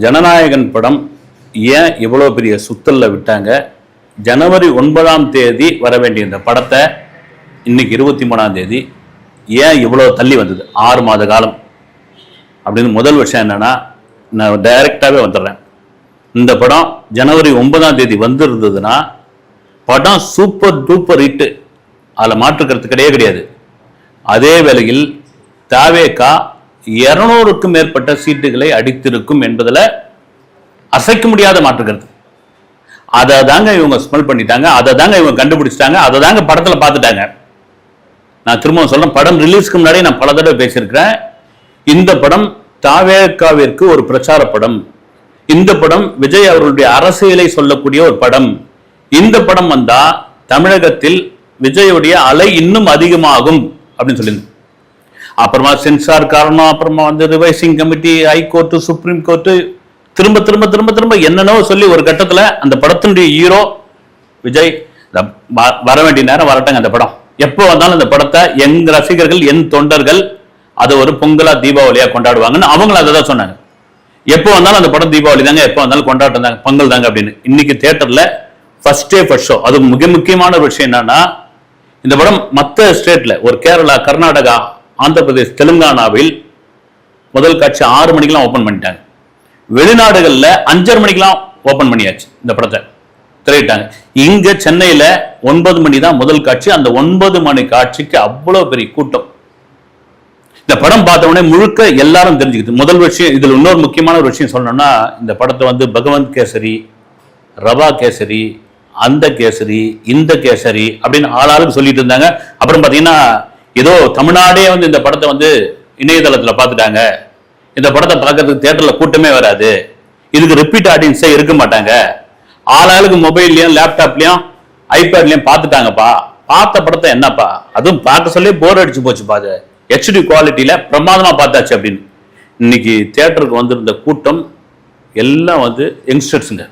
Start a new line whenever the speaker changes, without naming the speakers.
ஜனநாயகன் படம் ஏன் இவ்வளோ பெரிய சுத்தல்ல விட்டாங்க? ஜனவரி 9ஆம் தேதி வர வேண்டிய இந்த படத்தை இன்னைக்கு 23ஆம் தேதி ஏன் இவ்வளோ தள்ளி வந்தது? 6 மாத காலம் அப்படின்னு முதல் விஷயம் என்னன்னா, நான் டைரக்டாகவே வந்துடுறேன். இந்த படம் ஜனவரி 9ஆம் தேதி வந்திருந்ததுன்னா படம் சூப்பர் டூப்பர் ஹிட்டு, அதில் மாற்றுக்கிறது கிடையாது. அதே வேளையில் தாவேகா 200க்கும் மேற்பட்ட சீட்டுகளை அடித்திருக்கும் என்பதில் அசைக்க முடியாத மாற்றுக்கிறது. அதை தாங்க இவங்க ஸ்மெல் பண்ணிட்டாங்க, அதை தாங்க இவங்க கண்டுபிடிச்சிட்டாங்க, அதை தாங்க படத்தில் பார்த்துட்டாங்க. நான் திரும்ப சொல்றேன், படம் ரிலீஸ்க்கு முன்னாடி நான் பல தடவை பேசியிருக்கிறேன். இந்த படம் தாவேகாவிற்கு ஒரு பிரச்சார படம். இந்த படம் விஜய் அவர்களுடைய அரசியலை சொல்லக்கூடிய ஒரு படம். இந்த படம் வந்தா தமிழகத்தில் விஜயுடைய அலை இன்னும் அதிகமாகும் அப்படின்னு சொல்லியிருந்தேன். அப்புறமா சென்சார் காரணம், அப்புறமா revising committee, high court, supreme court, திரும்ப திரும்ப திரும்ப திரும்ப என்னன்னோ சொல்லி ஒரு கட்டத்தில் அந்த படத்தினுடைய ஹீரோ விஜய் வர வேண்டிய நேரம் வரட்டாங்க. அந்த படம் எப்போ வந்தாலும் அந்த படத்தை என் ரசிகர்கள், என் தொண்டர்கள் அதை ஒரு பொங்கலா தீபாவளியா கொண்டாடுவாங்கன்னு அவங்களும் அதை தான் சொன்னாங்க. எப்போ வந்தாலும் அந்த படம் தீபாவளி தாங்க, எப்போ வந்தாலும் கொண்டாட்டம் தாங்க, பொங்கல் தாங்க அப்படின்னு. இன்னைக்கு தியேட்டர்ல ஃபர்ஸ்ட் டே ஃபர்ஸ்ட் ஷோ. அது மிக முக்கியமான ஒரு விஷயம் என்னன்னா, இந்த படம் மற்ற ஸ்டேட்ல ஒரு கேரளா, கர்நாடகா, ஆந்திர பிரதேஷ், தெலுங்கானாவில் முதல் காட்சி 6 மணிக்கெல்லாம் ஓபன் பண்ணிட்டாங்க. வெளிநாடுகளில் 5:30 மணிக்கெல்லாம் ஓபன் பண்ணியாச்சு. இந்த படத்தை திரையிட்டாங்க. இங்க சென்னையில 9 மணி தான் முதல் காட்சி. அந்த 9 மணி காட்சிக்கு அவ்வளவு பெரிய கூட்டம். இந்த படம் பார்த்த உடனே முழுக்க எல்லாரும் தெரிஞ்சுக்கிது. முதல் விஷயம், இதுல இன்னொரு முக்கியமான ஒரு விஷயம் சொல்லணும்னா, இந்த படத்தை பகவந்த் கேசரி, ரவா கேசரி, அந்த கேசரி, இந்த கேசரி அப்படின்னு ஆளாளுக்கு சொல்லிட்டு இருந்தாங்க. அப்புறம் பாத்தீங்கன்னா ஏதோ தமிழ்நாடே இந்த படத்தை இணையதளத்தில் பார்த்துட்டாங்க. இந்த படத்தை பார்க்கறதுக்கு தியேட்டர்ல கூட்டமே வராது, இதுக்கு ரிப்பீட் ஆடியன்ஸே இருக்க மாட்டாங்க, ஆளாளுக்கு மொபைல்லையும் லேப்டாப்லயும் ஐபேட்லயும் பார்த்துட்டாங்கப்பா, பார்த்த படத்தை என்னப்பா, அதுவும் பார்க்க சொல்லி போர் அடிச்சு போச்சுப்பா, அது HD குவாலிட்டியில பிரமாதமா பார்த்தாச்சு அப்படின்னு. இன்னைக்கு தியேட்டருக்கு வந்திருந்த கூட்டம் எல்லாம் யங்ஸ்டர்ஸுங்க.